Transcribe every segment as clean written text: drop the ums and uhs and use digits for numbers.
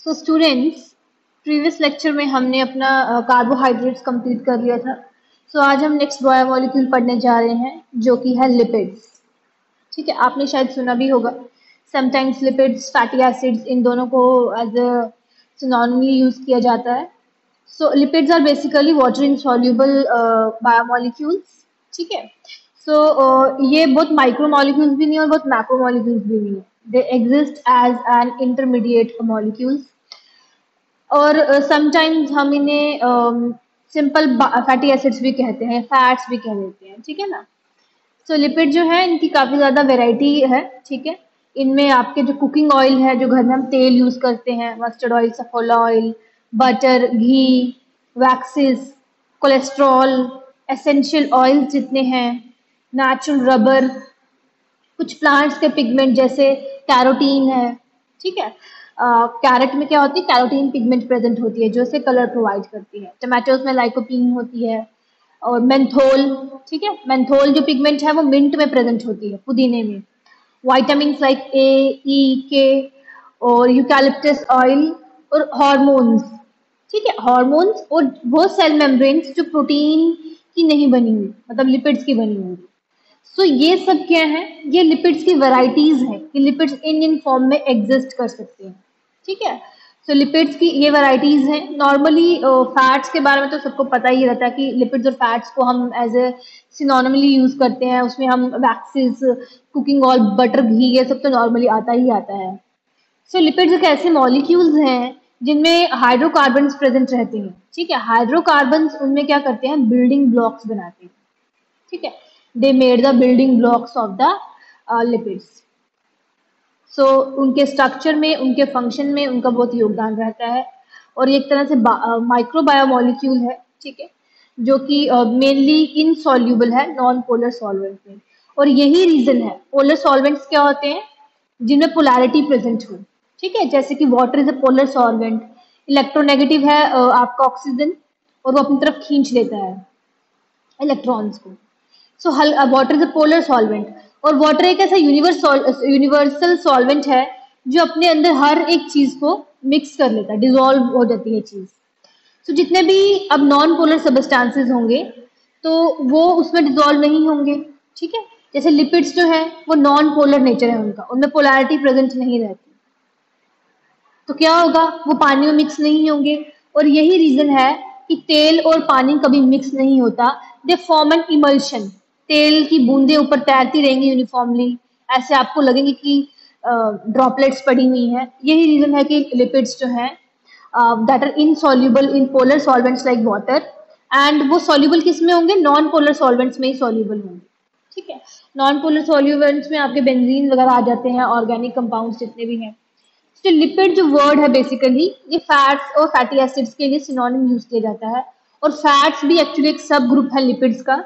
So students, previous lecture में हमने अपना कार्बोहाइड्रेट्स कंप्लीट कर लिया था। सो आज हम नेक्स्ट बायोमोलिक्यूल पढ़ने जा रहे हैं जो कि है लिपिड्स। ठीक है, आपने शायद सुना भी होगा समटाइम्स लिपिड्स, फैटी एसिड्स, इन दोनों को एज अ सिनोनिमली यूज किया जाता है। So lipids are basically water insoluble biomolecules. ठीक है, सो ये बहुत माइक्रो मॉलिक्यूल्स भी नहीं और बहुत मैक्रो मॉलिक्यूल्स भी नहीं है। They exist as an intermediate molecules और समटाइम्स हम इन्हें सिंपल फैटी एसिड्स भी कहते हैं, फैट्स भी कह देते हैं। ठीक है ना। सो लिपिड जो है इनकी काफ़ी ज़्यादा वेराइटी है। ठीक है, इनमें आपके जो कुकिंग ऑयल है, जो घर में हम तेल यूज़ करते हैं, mustard oil, Saffola oil, butter, ghee, waxes, cholesterol, essential oils जितने हैं, नेचुरल रबर, कुछ प्लांट्स के पिगमेंट जैसे कैरोटीन है। ठीक है, कैरेट में क्या होती है, कैरोटीन पिगमेंट प्रेजेंट होती है जो इसे कलर प्रोवाइड करती है। टमाटोज में लाइकोपीन होती है और मेंथोल। ठीक है, मेंथोल जो पिगमेंट है वो मिंट में प्रेजेंट होती है, पुदीने में। विटामिन लाइक ए, ई, के और यूकैलिप्टस ऑयल और हार्मोन्स। ठीक है, हार्मोन्स और वो सेल मेम्ब्रेन्स जो प्रोटीन की नहीं बनी हुई, मतलब लिपिड्स की बनी हुई। सो ये सब क्या है, ये लिपिड्स की वैरायटीज हैं कि लिपिड्स इन फॉर्म में एग्जिस्ट कर सकते हैं। ठीक है, सो लिपिड्स की ये वैरायटीज हैं। नॉर्मली फैट्स के बारे में तो सबको पता ही रहता है कि लिपिड्स और फैट्स को हम एज ए सिनोनिमली यूज करते हैं। उसमें हम वैक्सेस, कुकिंग ऑयल, बटर, घी, ये सब तो नॉर्मली आता ही आता है। सो लिपिड्स एक ऐसे मॉलिक्यूल्स हैं जिनमें हाइड्रोकार्बन्स प्रेजेंट रहते हैं। ठीक है, हाइड्रोकार्बन्स उनमें क्या करते हैं, बिल्डिंग ब्लॉक्स बनाते हैं। ठीक है, they made the building blocks of the lipids. So उनके स्ट्रक्चर में, उनके फंक्शन में उनका बहुत योगदान रहता है और ये एक तरह से माइक्रो बायोमोलिक्यूल है। ठीक है, जो कि मेनली इनसॉल्यूबल है नॉन पोलर सॉल्वेंट में। और यही रीजन है, पोलर सॉल्वेंट्स क्या होते हैं, जिनमें पोलैरिटी प्रेजेंट हो। ठीक है, जैसे कि water is a polar solvent, electronegative है आपका ऑक्सीजन और वो अपनी तरफ खींच लेता है इलेक्ट्रॉन्स को। So water is a polar solvent और वाटर एक ऐसा यूनिवर्सल सॉल्वेंट है जो अपने अंदर हर एक चीज को मिक्स कर लेता है, डिजोल्व हो जाती है चीज। सो जितने भी अब नॉन पोलर सबस्टांसेस होंगे तो वो उसमें डिजोल्व नहीं होंगे। ठीक है, जैसे लिपिड्स जो है वो नॉन पोलर नेचर है उनका, उनमें पोलैरिटी प्रेजेंट नहीं रहती, तो क्या होगा, वो पानी में मिक्स नहीं होंगे। और यही रीजन है कि तेल और पानी कभी मिक्स नहीं होता, दे फॉर्म एन इमल्शन। तेल की बूंदें ऊपर तैरती रहेंगी यूनिफॉर्मली, ऐसे आपको लगेंगे कि ड्रॉपलेट्स पड़ी हुई हैं। यही रीजन है कि लिपिड्स जो हैं that are insoluble in polar solvents like water, and वो सॉल्यूबल किस में होंगे, नॉन पोलर सॉल्वेंट्स में ही सॉल्यूबल होंगे। ठीक है, नॉन पोलर सॉल्यूवेंट्स में आपके बेंजीन वगैरह आ जाते हैं, ऑर्गेनिक कंपाउंड्स जितने भी हैं। तो लिपिड जो वर्ड है बेसिकली ये फैट्स और फैटी एसिड्स के लिए सिनोनिम यूज किया जाता है। और फैट्स भी एक्चुअली एक सब ग्रुप है लिपिड्स का,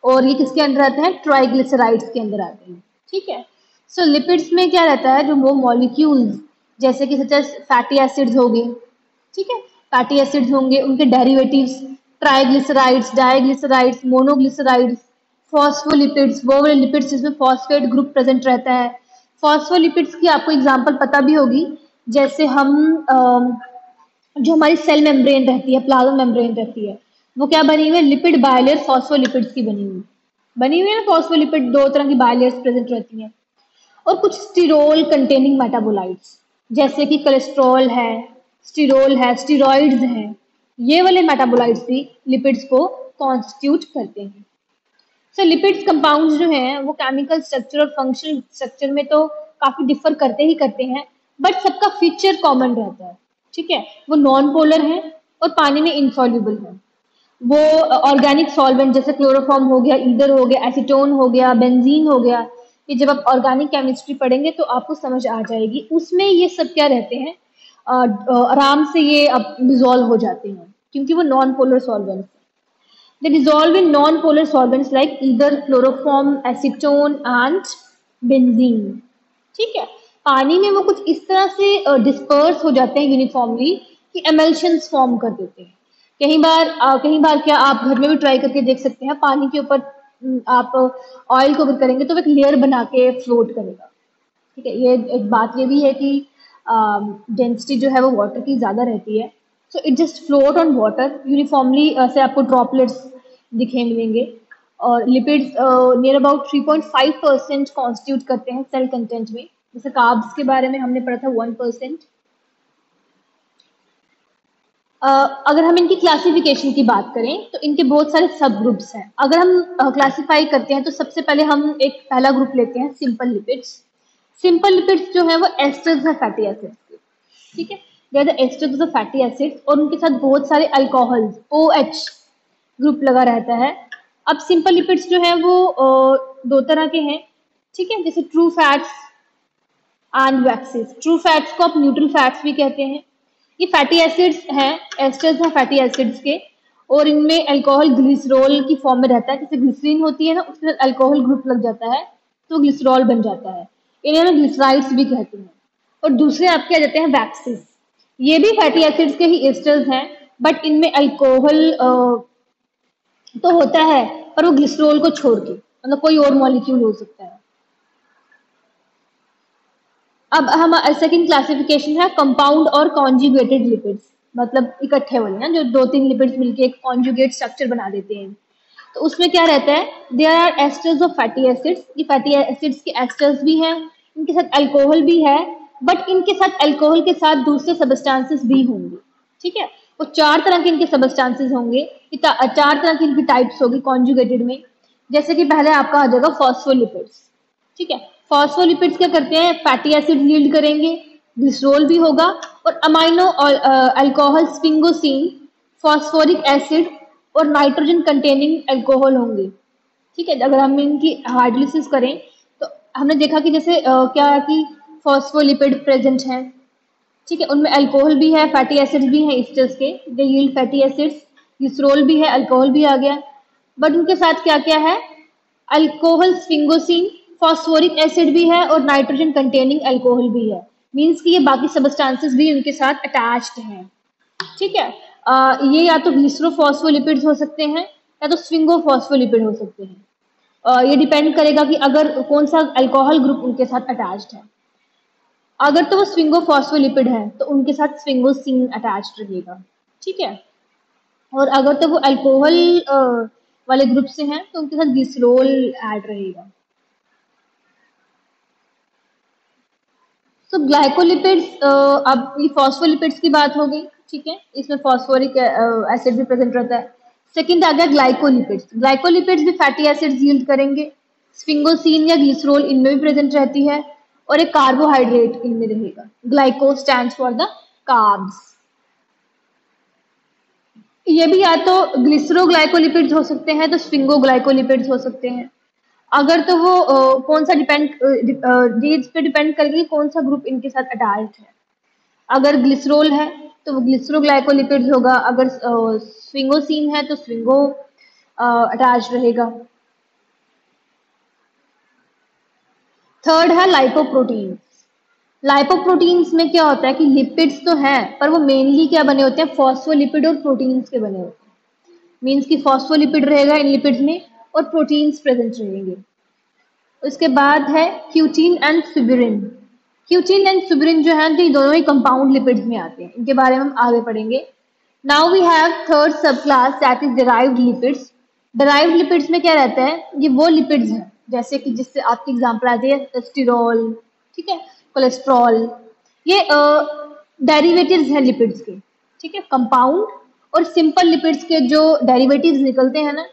और ये किसके अंदर आते हैं, ट्राइग्लिसराइड्स के अंदर आते हैं। ठीक है, सो लिपिड्स में क्या रहता है, जो वो मॉलिक्यूल्स जैसे कि सच एज फैटी एसिड्स हो गए। ठीक है, फैटी एसिड्स होंगे, उनके derivatives triglycerides, diglycerides, monoglycerides, phospholipids, वो वाले लिपिड्स जिसमें फॉस्फेट ग्रुप प्रेजेंट रहता है। फॉस्फोलिपिड्स की आपको एग्जांपल पता भी होगी, जैसे हम जो हमारी सेल मेम्ब्रेन रहती है, प्लाज्मा मेम्ब्रेन रहती है, वो क्या बनी हुई है, लिपिड बायलेयर फॉस्फोलिपिड्स की बनी हुई है ना। फॉस्फोलिपिड दो तरह की बायलेयर्स प्रेजेंट रहती हैं। और कुछ स्टिरोल कंटेनिंग मेटाबोलाइट्स जैसे कि कोलेस्ट्रॉल है, स्टिरोल है, स्टीरॉइड्स हैं, ये वाले मेटाबोलाइट्स भी लिपिड्स को कॉन्स्टिट्यूट करते हैं। सो लिपिड्स कंपाउंड्स जो हैं वो केमिकल स्ट्रक्चर और फंक्शनल स्ट्रक्चर में तो काफी डिफर करते ही करते हैं, बट सबका फीचर कॉमन रहता है। ठीक है, वो नॉन पोलर है और पानी में इनसॉल्यूबल है। वो ऑर्गेनिक सॉल्वेंट जैसे क्लोरोफॉर्म हो गया, ईथर हो गया, एसीटोन हो गया, बेंजीन हो गया, ये जब आप ऑर्गेनिक केमिस्ट्री पढ़ेंगे तो आपको समझ आ जाएगी। उसमें ये सब क्या रहते हैं, आराम से ये अब डिजोल्व हो जाते हैं क्योंकि वो non polar solvent. They dissolve in non-polar solvents like either chloroform, acetone and benzene. ठीक है, पानी में वो कुछ इस तरह से डिस्पर्स हो जाते हैं यूनिफॉर्मली कि एमल्शंस फॉर्म कर देते हैं। कहीं बार क्या आप घर में भी ट्राई करके देख सकते हैं, पानी के ऊपर आप ऑयल को अगर करेंगे तो वो एक लेयर बना के फ्लोट करेगा। ठीक है, ये एक बात ये भी है कि डेंसिटी जो है वो वाटर की ज़्यादा रहती है, so it just float on water uniformly, से आपको ड्रॉपलेट्स दिखे मिलेंगे। और लिपिड्स नियर अबाउट 3.5% कॉन्स्टिट्यूट करते हैं सेल कंटेंट में। जैसे कार्ब्स के बारे में हमने पढ़ा था 1%। अगर हम इनकी क्लासिफिकेशन की बात करें तो इनके बहुत सारे सब ग्रुप्स हैं। अगर हम क्लासिफाई करते हैं तो सबसे पहले हम एक पहला ग्रुप लेते हैं सिंपल लिपिड्स। सिंपल लिपिड्स जो है वो एस्टर्स है फैटी एसिड्स के, ठीक है, they are the esters of fatty acids, और उनके साथ बहुत सारे अल्कोहल्स OH ग्रुप लगा रहता है। अब सिंपल लिपिड्स जो है वो दो तरह के हैं, ठीक है, जैसे true fats and waxes. True fats को आप न्यूट्रल फैट्स भी कहते हैं। ये फैटी एसिड्स हैं, एस्टर्स हैं फैटी एसिड्स के, और इनमें अल्कोहल ग्लिसरॉल की फॉर्म में रहता है। जैसे ग्लिसरीन होती है ना, उसके साथ अल्कोहल ग्रुप लग जाता है तो ग्लिसरॉल बन जाता है। इन्हें हम ग्लिसराइड्स भी कहते हैं। और दूसरे आपके आ जाते हैं वैक्सेस। ये भी फैटी एसिड्स के ही एस्टर्स हैं, बट इनमें अल्कोहल तो होता है, पर वो ग्लिसरॉल को छोड़ के, मतलब कोई और मॉलिक्यूल हो सकता है। अब हम सेकंड क्लासिफिकेशन है कंपाउंड और कॉन्जुगेटेड लिपिड्स, मतलब इकट्ठे वाले ना, जो दो तीन लिपिड्स मिलके एक कॉन्जुगेट स्ट्रक्चर बना देते हैं। तो उसमें क्या रहता है, there are esters of fatty acids. ये फैटी एसिड्स के एस्टर्स भी हैं, इनके साथ अल्कोहल भी है, बट इनके साथ अल्कोहल के साथ दूसरे सबस्टांसेस भी होंगे, ठीक है। वो चार तरह के इनके सबस्टांसेस होंगे, चार तरह की इनकी टाइप्स होगी कॉन्जुगेटेड में। जैसे कि पहले आपका आ जाएगा फॉस्फोलिपिड्स, ठीक है। फॉस्फोलिपिड्स क्या करते हैं, फैटी एसिड यील्ड करेंगे, ग्लिसरॉल भी होगा, और amino alcohol sphingosine, phosphoric acid और नाइट्रोजन कंटेनिंग अल्कोहल होंगे, ठीक है। अगर हम इनकी हाइड्रोलिसिस करें तो हमने देखा कि जैसे क्या है कि फॉस्फोलिपिड प्रेजेंट हैं, ठीक है, उनमें अल्कोहल भी है, फैटी एसिड्स भी हैं एस्टर्स के, दे यील्ड फैटी एसिड्स, ग्लिसरॉल भी है, अल्कोहल भी आ गया, बट उनके साथ क्या क्या है, अल्कोहल स्फिंगोसिन, फॉस्फोरिक एसिड भी है, और नाइट्रोजन कंटेनिंग अल्कोहल भी है। मीन्स कि ये बाकी सबस्टांसेस भी उनके साथ अटैच्ड हैं, ठीक है। ये या तो ग्लिसरोफॉस्फोलिपिड्स हो सकते हैं या तो स्विंगोफॉस्फोलिपिड हो सकते हैं। ये डिपेंड करेगा कि अगर कौन सा अल्कोहल ग्रुप उनके साथ अटैच्ड है। अगर तो वो स्विंगोफॉस्फोलिपिड है तो उनके साथ स्विंगोसिन अटैच्ड रहेगा, ठीक है। और अगर तो वो अल्कोहल वाले ग्रुप से हैं तो उनके साथ ग्लिसरॉल ऐड रहेगा। तो ग्लाइकोलिपिड्स, अब ये फॉस्फोलिपिड्स की बात हो गई, ठीक है, इसमें फॉस्फोरिक एसिड भी प्रेजेंट रहता है। सेकंड आ गया ग्लाइकोलिपिड्स। ग्लाइकोलिपिड्स भी फैटी एसिड्स यील्ड करेंगे, स्फिंगोसिन या ग्लिसरॉल इनमें भी प्रेजेंट रहती है, और एक कार्बोहाइड्रेट इनमें रहेगा। Glyco stands for the carbs. ये भी या तो ग्लिसरोग्लाइकोलिपिड्स हो सकते हैं तो स्फिंगोग्लाइकोलिपिड्स हो सकते हैं। अगर तो वो कौन सा ये इस पे डिपेंड करेगी कि कौन सा ग्रुप इनके साथ अटैच्ड है। अगर ग्लिसरॉल है तो वो ग्लिसरोग्लाइकोलिपिड्स होगा, अगर स्विंगोसिन है तो स्विंगो अटैच रहेगा। थर्ड है लाइपोप्रोटीन्स। लाइपोप्रोटीन्स में क्या होता है कि लिपिड्स तो हैं, पर वो मेनली क्या बने होते हैं, फॉस्फोलिपिड और प्रोटीन्स के बने होते हैं। मीन्स कि फॉस्फोलिपिड रहेगा इन लिपिड्स में और प्रोटीन्स प्रेजेंट रहेंगे। उसके बाद है क्यूटीन एंड सुबिरिन। क्यूटीन एंड सुबिरिन जो है तो ये दोनों ही कंपाउंड लिपिड्स में आते हैं, इनके बारे में हम आगे पढ़ेंगे। नाउ वी हैव थर्ड सब class that is derived lipids. Derived lipids में क्या रहता है, ये वो लिपिड्स हैं जैसे कि जिससे आपकी एग्जांपल आती है स्टीरोल, ठीक है, कोलेस्ट्रॉल, ये डेरिवेटिव्स हैं लिपिड्स के, ठीक है। कंपाउंड और सिंपल लिपिड्स के जो डेरिवेटिव्स निकलते हैं ना,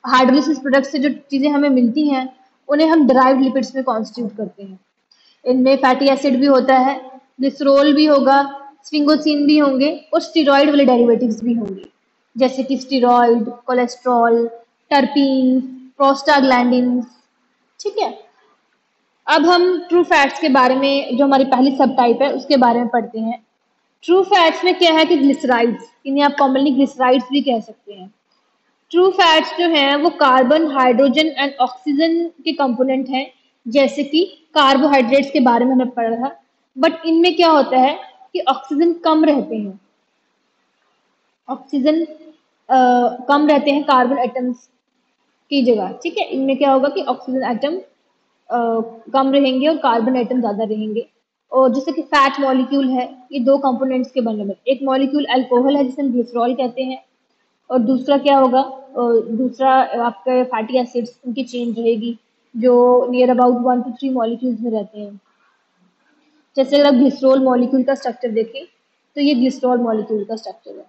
हाइड्रोलिसिस प्रोडक्ट से जो चीजें हमें मिलती हैं, उन्हें हम डिराइव्ड लिपिड्स में कॉन्स्टिट्यूट करते हैं। इनमें फैटी एसिड भी होता है, ग्लिसरॉल भी होगा, स्फिंगोसिन भी होंगे, और स्टीरॉयड वाले डेरिवेटिव्स भी होंगे, जैसे कि स्टीरॉयड, कोलेस्ट्रॉल, टर्पीन, प्रोस्टाग्लैंडिन, ठीक है। अब हम ट्रू फैट्स के बारे में, जो हमारी पहली सब टाइप है, उसके बारे में पढ़ते हैं। ट्रू फैट्स में क्या है कि ग्लिसराइड्स, इन्हें आप कॉमनली ग्लिसराइड्स भी कह सकते हैं। ट्रू फैट्स जो हैं वो कार्बन, हाइड्रोजन एंड ऑक्सीजन के कंपोनेंट हैं, जैसे कि कार्बोहाइड्रेट्स के बारे में हमने पढ़ा था। बट इनमें क्या होता है कि ऑक्सीजन कम रहते हैं, ऑक्सीजन कम रहते हैं कार्बन एटम्स की जगह, ठीक है। इनमें क्या होगा कि ऑक्सीजन एटम कम रहेंगे और कार्बन एटम ज्यादा रहेंगे। और जैसे कि फैट मॉलिक्यूल है, ये दो कंपोनेंट्स के बने हुए, एक मॉलिक्यूल अल्कोहल है जिसे हम ग्लिसरॉल कहते हैं, और दूसरा क्या होगा, दूसरा आपके फैटी एसिड्स, उनकी चेन रहेगी जो नियर अबाउट 1 to 3 मॉलिक्यूल्स में रहते हैं। जैसे अगर आप ग्लिसरॉल मॉलिक्यूल का स्ट्रक्चर देखें तो ये ग्लिसरॉल मॉलिक्यूल का स्ट्रक्चर है।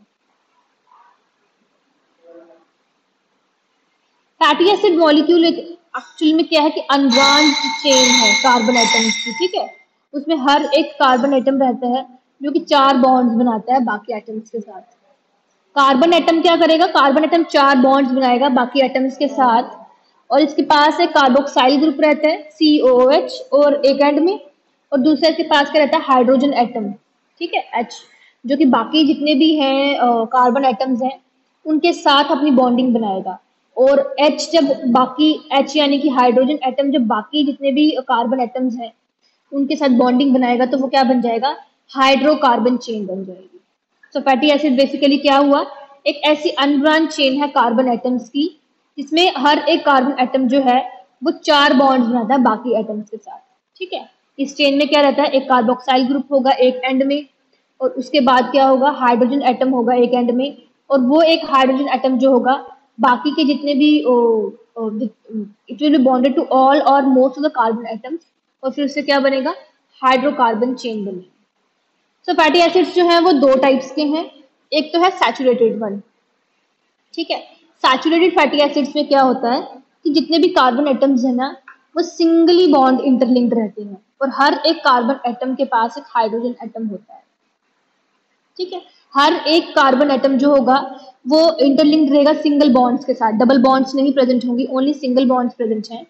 फैटी एसिड मॉलिक्यूल एक एक्चुअल में क्या है कि अनब्रांच्ड चेन है कार्बन एटम्स की, ठीक है। उसमें हर एक कार्बन एटम रहता है जो कि 4 बॉन्ड्स बनाता है बाकी एटम्स के साथ। कार्बन एटम क्या करेगा, कार्बन एटम 4 बॉन्ड्स बनाएगा बाकी एटम्स के साथ, और इसके पास एक कार्बोक्साइल ग्रुप रहता है COOH और एक एंड में, और दूसरे के पास क्या रहता है, हाइड्रोजन एटम, ठीक है, H, जो कि बाकी जितने भी हैं कार्बन एटम्स हैं उनके साथ अपनी बॉन्डिंग बनाएगा। और H जब बाकी H यानी कि हाइड्रोजन एटम जब बाकी जितने भी कार्बन एटम्स हैं उनके साथ बॉन्डिंग बनाएगा तो वो क्या बन जाएगा, हाइड्रोकार्बन चेन बन जाएगी। तो फैटी एसिड बेसिकली क्या हुआ, एक ऐसी अनब्रांच चेन है कार्बन एटम्स की जिसमें हर एक कार्बन एटम जो है वो 4 बॉन्ड्स बनाता है बाकी एटम्स के साथ, ठीक है। इस चेन में क्या रहता है, एक कार्बोक्साइल ग्रुप होगा एक एंड में, और उसके बाद क्या होगा, हाइड्रोजन एटम होगा एक एंड में, और वो एक हाइड्रोजन एटम जो होगा बाकी के जितने भी it will be bonded to all और most of the carbon atoms, और फिर उससे क्या बनेगा, हाइड्रोकार्बन चेन बनेगी। सो फैटी एसिड्स जो हैं वो 2 टाइप्स के हैं, एक तो है सैचुरेटेड वन, ठीक है। सैचुरेटेड फैटी एसिड्स में क्या होता है कि जितने भी कार्बन एटम्स है ना वो सिंगली बॉन्ड इंटरलिंक्ड रहते हैं, और हर एक कार्बन एटम के पास एक हाइड्रोजन एटम होता है, ठीक है। हर एक कार्बन एटम जो होगा वो इंटरलिंक्ड रहेगा सिंगल बॉन्ड्स के साथ, डबल बॉन्ड्स नहीं प्रेजेंट होंगी, ओनली सिंगल बॉन्ड्स प्रेजेंट हैं।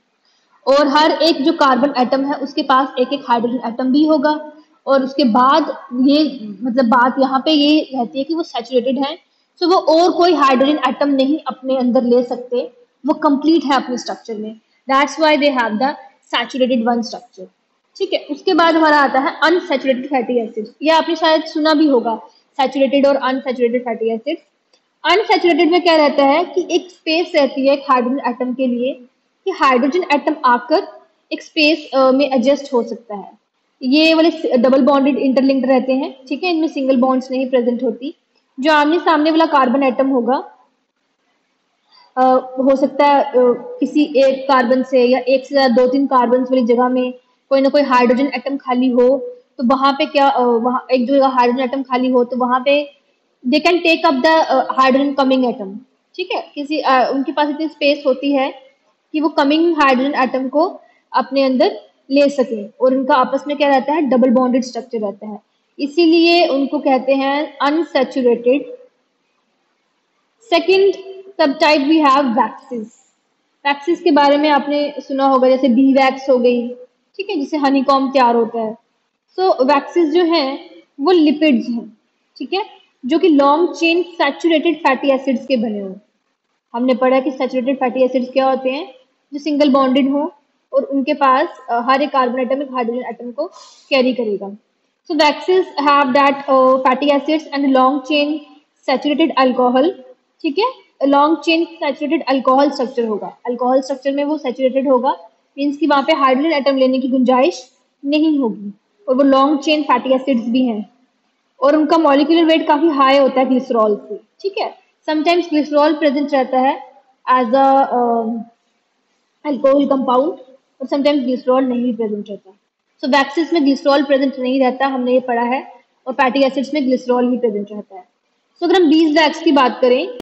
और हर एक जो कार्बन एटम है उसके पास एक एक हाइड्रोजन एटम भी होगा, और उसके बाद ये मतलब बात यहाँ पे ये रहती है कि वो सैचुरेटेड है, तो वो और कोई हाइड्रोजन एटम नहीं अपने अंदर ले सकते, वो कंप्लीट है अपने स्ट्रक्चर में, that's why they have the saturated one structure, ठीक है। उसके बाद हमारा आता है अनसैचुरेटेड फैटी एसिड्स, ये आपने शायद सुना भी होगा, सैचुरेटेड और अनसैचुरेटेड फैटी एसिड्स। अनसैचुरेटेड में क्या रहता है कि एक स्पेस रहती है एक हाइड्रोजन एटम के लिए कि हाइड्रोजन एटम आकर एक स्पेस में एडजस्ट हो सकता है। ये वाले डबल बॉन्डेड इंटरलिंक्ड रहते हैं, ठीक है, इनमें सिंगल बॉन्ड्स नहीं प्रेजेंट होती। जो आमने सामने वाला कार्बन एटम होगा हो सकता है किसी एक कार्बन से या एक से ज्यादा 2-3 कार्बन वाली जगह में कोई ना कोई हाइड्रोजन एटम खाली हो, तो वहां पे क्या वहां एक जगह हाइड्रोजन एटम खाली हो तो वहां पे they can take up the hydrogen coming atom, ठीक है। किसी उनके पास इतनी स्पेस होती है कि वो कमिंग हाइड्रोजन एटम को अपने अंदर ले सके, और उनका आपस में क्या रहता है, डबल बॉन्डेड स्ट्रक्चर रहता है, इसीलिए उनको कहते हैं unsaturated. Second subtype we have waxes. Waxes के बारे में आपने सुना होगा, जैसे बी वैक्स हो गई, ठीक है, जिससे हनीकॉम्ब तैयार होता है। सो वैक्सेस जो हैं वो लिपिड्स हैं, ठीक है, जो कि long chain saturated fatty acids के बने हुए। हमने पढ़ा कि सैचुरेटेड फैटी एसिड्स क्या होते हैं, जो सिंगल बॉन्डेड हो और उनके पास हर एक कार्बन एटम एक हाइड्रोजन एटम को कैरी करेगा। So waxes have that fatty acids and long chain saturated alcohol, ठीक है, long chain saturated alcohol structure होगा, अल्कोहल स्ट्रक्चर में वो सैचुरेटेड होगा, मीन्स कि वहां पे हाइड्रोजन एटम लेने की गुंजाइश नहीं होगी, और वो लॉन्ग चेन फैटी एसिड्स भी हैं, और उनका मॉलिक्यूलर वेट काफी हाई होता है ग्लिसरॉल से, ठीक है। समटाइम्स ग्लिसरॉल प्रेजेंट रहता है एज अ अल्कोहल कंपाउंड, और समटाइम्स ग्लिसरॉल नहीं प्रेजेंट रहता। सो वैक्सेस में ग्लिसरॉल प्रेजेंट नहीं रहता, हमने ये पढ़ा है, और फैटी एसिड्स में ग्लिसरॉल ही प्रेजेंट रहता है। सो अगर हम बीज वैक्स की बात करें